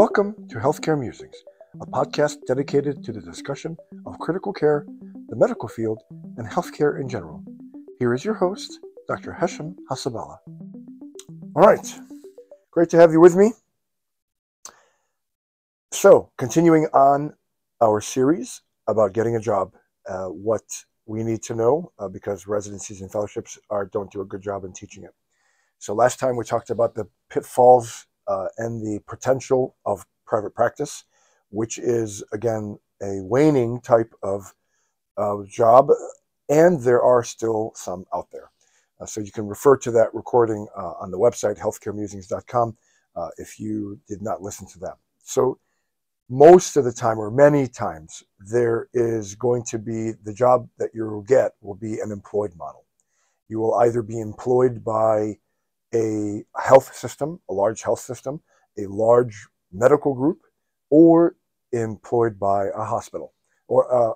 Welcome to Healthcare Musings, a podcast dedicated to the discussion of critical care, the medical field, and healthcare in general. Here is your host, Dr. Hesham Hasabala. All right, great to have you with me. So, continuing on our series about getting a job, what we need to know because residencies and fellowships don't do a good job in teaching it. So last time we talked about the pitfalls and the potential of private practice, which is, again, a waning type of job, and there are still some out there. So you can refer to that recording on the website, healthcaremusings.com, if you did not listen to that. So most of the time, or many times, there is going to be the job that you'll get will be an employed model. You will either be employed by a health system, a large health system, a large medical group, or employed by a hospital, or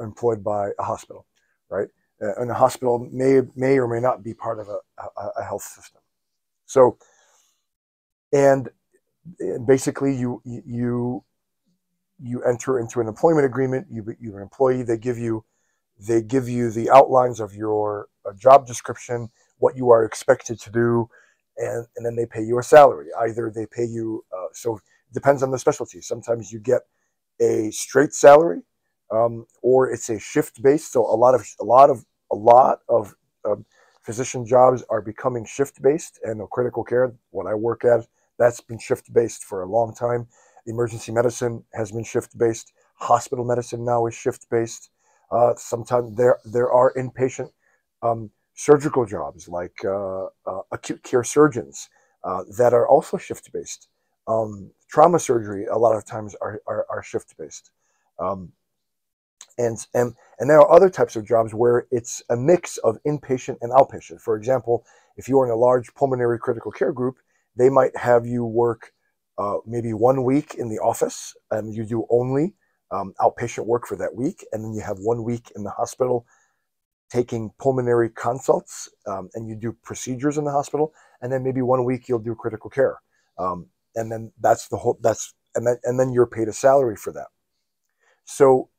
employed by a hospital, right? And a hospital may or may not be part of a health system. So, and basically, you enter into an employment agreement. You're an employee. They give you the outlines of your job description, what you are expected to do, and then they pay you a salary. Either they pay you, so it depends on the specialty. Sometimes you get a straight salary, or it's a shift based. So a lot of physician jobs are becoming shift based, and critical care, what I work at, that's been shift based for a long time. Emergency medicine has been shift based. Hospital medicine now is shift based. Sometimes there are inpatient surgical jobs like acute care surgeons that are also shift based. Trauma surgery a lot of times are shift based, and there are other types of jobs where it's a mix of inpatient and outpatient. For example, if you are in a large pulmonary critical care group, they might have you work maybe 1 week in the office, and you do only outpatient work for that week, and then you have 1 week in the hospital taking pulmonary consults, and you do procedures in the hospital, and then maybe 1 week you'll do critical care, and then and then you're paid a salary for that. So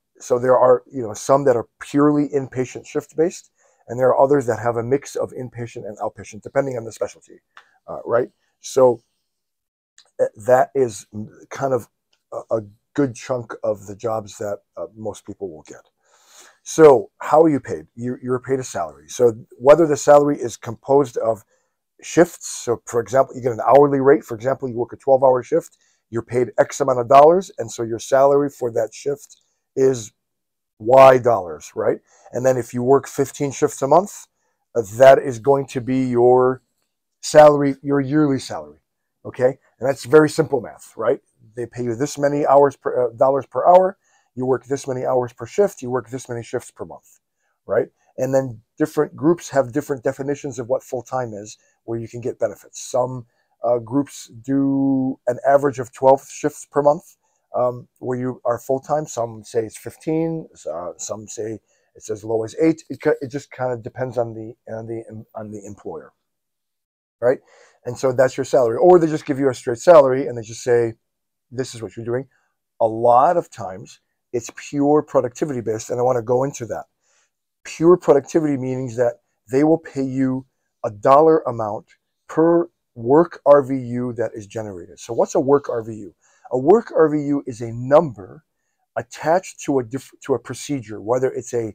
there are some that are purely inpatient shift based, and there are others that have a mix of inpatient and outpatient depending on the specialty, right? So that is kind of a good chunk of the jobs that most people will get. So how are you paid? You're paid a salary. So whether the salary is composed of shifts, so for example, you get an hourly rate. For example, you work a 12-hour shift, you're paid X amount of dollars, and so your salary for that shift is Y dollars, right? And then if you work 15 shifts a month, that is going to be your salary, your yearly salary, okay? And that's very simple math, right? They pay you this many dollars per hour. You work this many hours per shift. You work this many shifts per month, right? And then different groups have different definitions of what full-time is, where you can get benefits. Some groups do an average of 12 shifts per month, where you are full-time. Some say it's 15. Some say it's as low as 8. It just kind of depends on the employer, right? And so that's your salary. Or they just give you a straight salary and they just say, this is what you're doing. A lot of times it's pure productivity based, and I want to go into that. Pure productivity means that they will pay you a dollar amount per work RVU that is generated. So what's a work RVU? A work RVU is a number attached to a procedure, whether it's a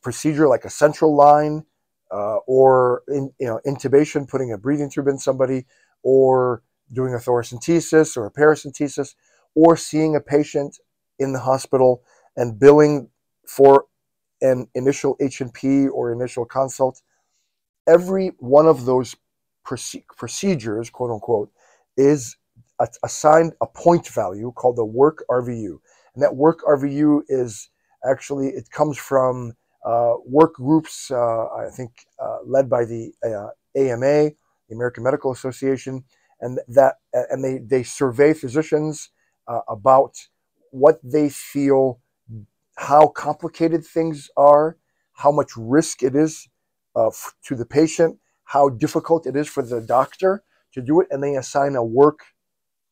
procedure like a central line, or intubation, putting a breathing tube in somebody, or doing a thoracentesis or a paracentesis, or seeing a patient in the hospital and billing for an initial H&P or initial consult. Every one of those procedures, quote unquote, is assigned a point value called the work RVU. And that work RVU is actually, it comes from work groups, I think, led by the AMA, the American Medical Association, and they survey physicians about what they feel, how complicated things are, how much risk it is to the patient, how difficult it is for the doctor to do it, and they assign a work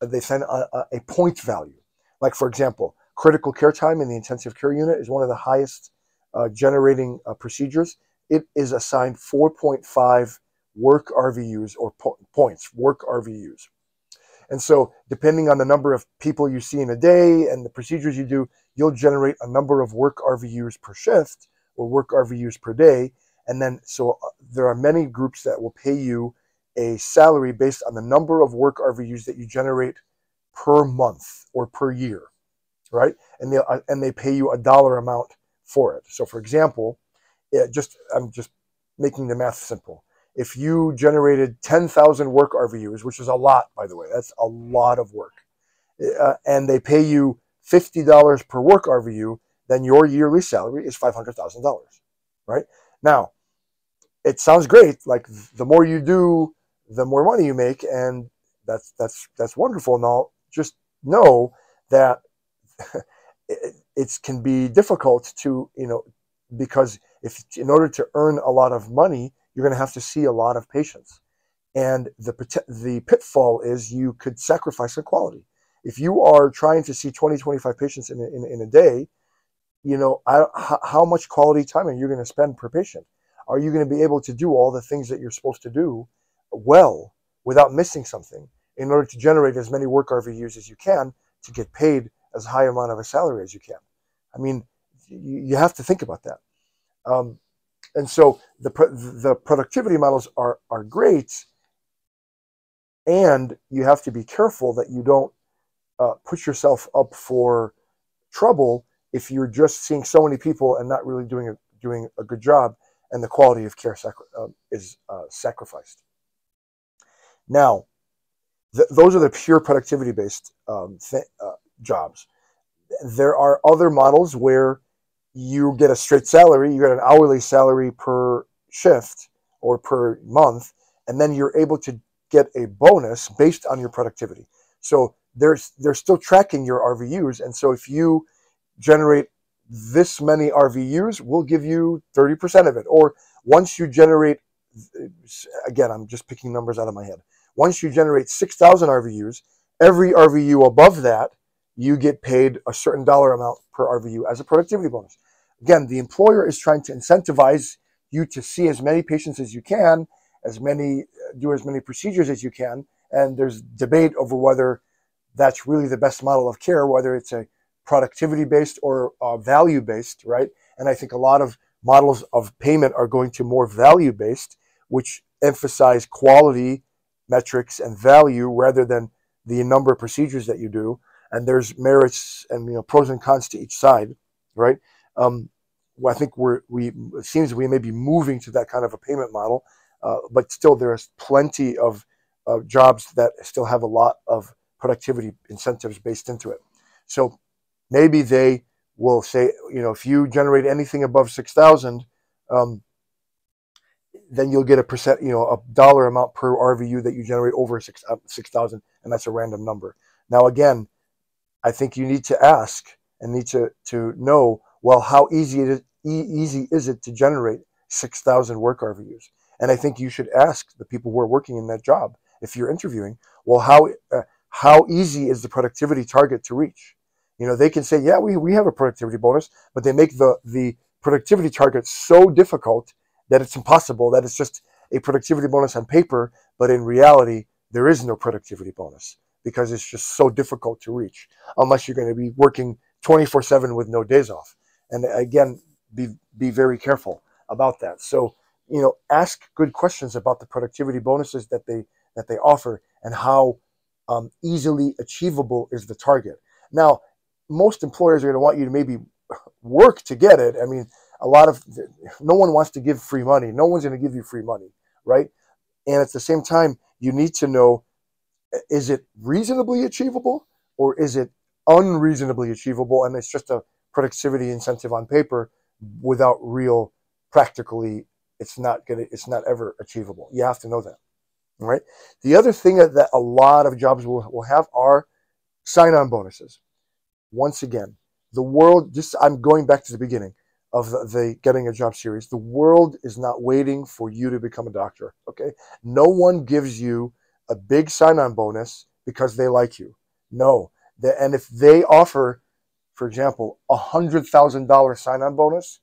they assign a point value. Like, for example, critical care time in the intensive care unit is one of the highest generating procedures. It is assigned 4.5 work RVUs, or points, work RVUs. And so depending on the number of people you see in a day and the procedures you do, you'll generate a number of work RVUs per shift or work RVUs per day. And then so there are many groups that will pay you a salary based on the number of work RVUs that you generate per month or per year, right? And they pay you a dollar amount for it. So for example, I'm just making the math simple. If you generated 10,000 work RVUs, which is a lot, by the way, that's a lot of work, and they pay you $50 per work RVU, then your yearly salary is $500,000, right? Now, it sounds great. Like, the more you do, the more money you make, and that's wonderful and all. Just know that it can be difficult to, because in order to earn a lot of money, you're going to have to see a lot of patients. And the pitfall is you could sacrifice the quality. If you are trying to see 20, 25 patients in a day, how much quality time are you going to spend per patient? Are you going to be able to do all the things that you're supposed to do well without missing something in order to generate as many work RVUs as you can to get paid as high amount of a salary as you can? I mean, you have to think about that. And so the productivity models are great, and you have to be careful that you don't put yourself up for trouble if you're just seeing so many people and not really doing a good job, and the quality of care is sacrificed. Now, those are the pure productivity-based jobs. There are other models where you get a straight salary, you get an hourly salary per shift or per month, and then you're able to get a bonus based on your productivity. So they're still tracking your RVUs, and so if you generate this many RVUs, we'll give you 30% of it. Or once you generate, again, I'm just picking numbers out of my head. Once you generate 6,000 RVUs, every RVU above that, you get paid a certain dollar amount per RVU as a productivity bonus. Again, the employer is trying to incentivize you to see as many patients as you can, do as many procedures as you can, and there's debate over whether that's really the best model of care, whether it's a productivity-based or value-based, right? And I think a lot of models of payment are going to more value-based, which emphasize quality metrics and value rather than the number of procedures that you do. And there's merits and pros and cons to each side, right? I think it seems we may be moving to that kind of a payment model, but still there's plenty of jobs that still have a lot of productivity incentives based into it. So maybe they will say, if you generate anything above 6,000, then you'll get a dollar amount per RVU that you generate over 6,000, and that's a random number. Now, again, I think you need to ask and need to know, well, how easy is it to generate 6,000 work RVUs? And I think you should ask the people who are working in that job, if you're interviewing, well, how easy is the productivity target to reach? They can say, yeah, we have a productivity bonus, but they make the productivity target so difficult that it's impossible, that it's just a productivity bonus on paper, but in reality, there is no productivity bonus because it's just so difficult to reach, unless you're going to be working 24/7 with no days off. And again, be very careful about that. So, ask good questions about the productivity bonuses that they offer and how easily achievable is the target. Now, most employers are going to want you to maybe work to get it. I mean, no one wants to give free money. No one's going to give you free money, right? And at the same time, you need to know, is it reasonably achievable or is it unreasonably achievable? And it's just a productivity incentive on paper without real practically, it's not ever achievable. You have to know that, right? The other thing that a lot of jobs will have are sign-on bonuses. Once again, I'm going back to the beginning of the Getting a Job series. The world is not waiting for you to become a doctor, okay? No one gives you a big sign-on bonus because they like you. No. And if they offer, for example, $100,000 sign-on bonus,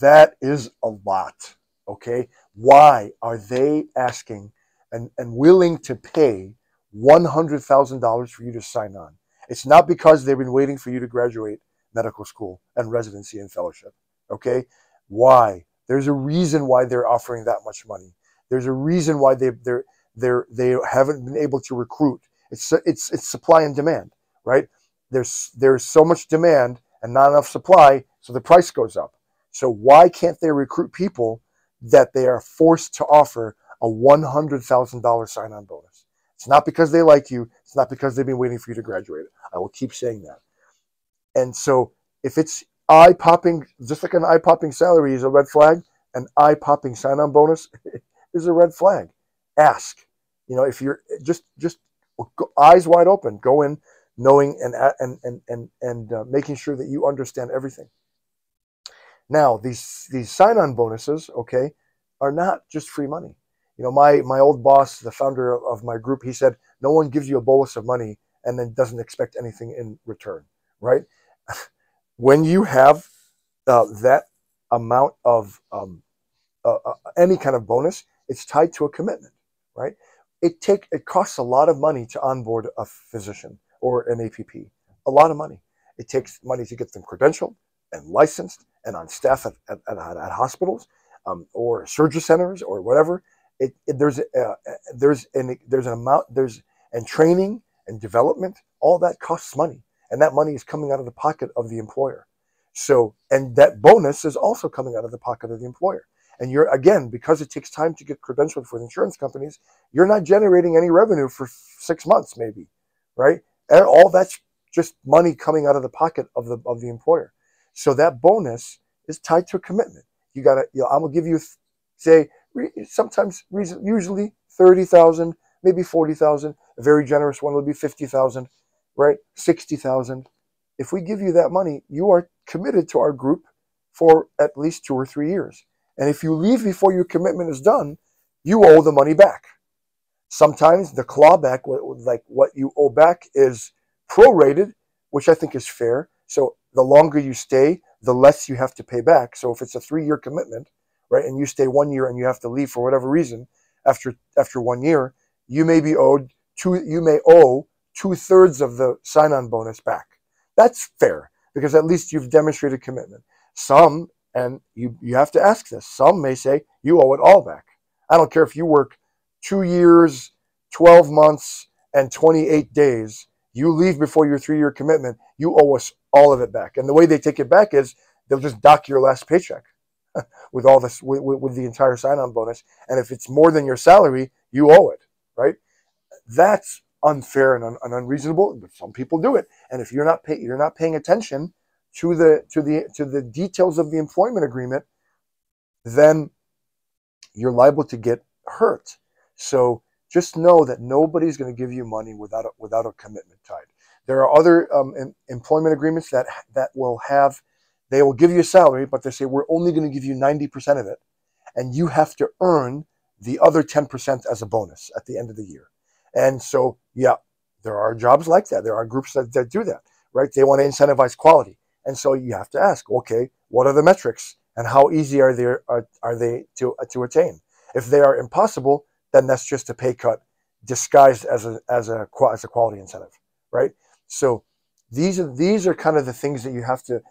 that is a lot. Okay. Why are they asking and willing to pay $100,000 for you to sign on? It's not because they've been waiting for you to graduate medical school and residency and fellowship. Okay. Why? There's a reason why they're offering that much money. There's a reason why they haven't been able to recruit. It's supply and demand, right? There's so much demand and not enough supply, so the price goes up. So why can't they recruit people that they are forced to offer a $100,000 sign-on bonus? It's not because they like you. It's not because they've been waiting for you to graduate. I will keep saying that. And so if it's eye-popping, just like an eye-popping salary is a red flag, an eye-popping sign-on bonus is a red flag. Ask. If you're just eyes wide open, go in knowing and making sure that you understand everything. Now, these sign-on bonuses, okay, are not just free money. My old boss, the founder of my group, he said, no one gives you a bolus of money and then doesn't expect anything in return, right? When you have that amount of any kind of bonus, it's tied to a commitment, right? It costs a lot of money to onboard a physician or an APP, a lot of money. It takes money to get them credentialed and licensed and on staff at hospitals or surgery centers or whatever. There's an amount, and training and development, all that costs money, and that money is coming out of the pocket of the employer. So, and that bonus is also coming out of the pocket of the employer. And you're, again, because it takes time to get credentialed for the insurance companies, you're not generating any revenue for 6 months, maybe, right? And all that's just money coming out of the pocket of the employer. So that bonus is tied to a commitment. I'm gonna give you, say, usually 30,000, maybe 40,000. A very generous one would be 50,000, right? 60,000. If we give you that money, you are committed to our group for at least 2 or 3 years. And if you leave before your commitment is done, you owe the money back. Sometimes the clawback, like what you owe back, is prorated, which I think is fair. So the longer you stay, the less you have to pay back. So if it's a 3-year commitment, right, and you stay 1 year and you have to leave for whatever reason after 1 year, you may owe 2/3 of the sign-on bonus back. That's fair because at least you've demonstrated commitment. Some, and you have to ask this, some may say you owe it all back. I don't care if you work 2 years, 12 months, and 28 days. You leave before your 3-year commitment, you owe us all of it back. And the way they take it back is they'll just dock your last paycheck with all this, with the entire sign-on bonus. And if it's more than your salary, you owe it, right? That's unfair and unreasonable, but some people do it. And if you're not paying attention to the details of the employment agreement, then you're liable to get hurt. So just know that nobody's going to give you money without a commitment tied. There are other employment agreements that they will give you a salary, but they say we're only going to give you 90% of it, and you have to earn the other 10% as a bonus at the end of the year. And so, yeah, there are jobs like that. There are groups that do that, right? They want to incentivize quality. And so you have to ask, okay, what are the metrics and how easy are they to attain? If they are impossible, then that's just a pay cut disguised as a quality incentive, right? So these are kind of the things that you have to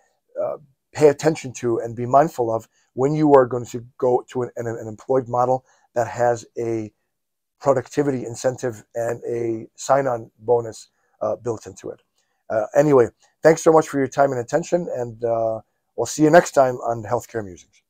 pay attention to and be mindful of when you are going to go to an employed model that has a productivity incentive and a sign-on bonus built into it. Anyway, thanks so much for your time and attention, and we'll see you next time on Healthcare Musings.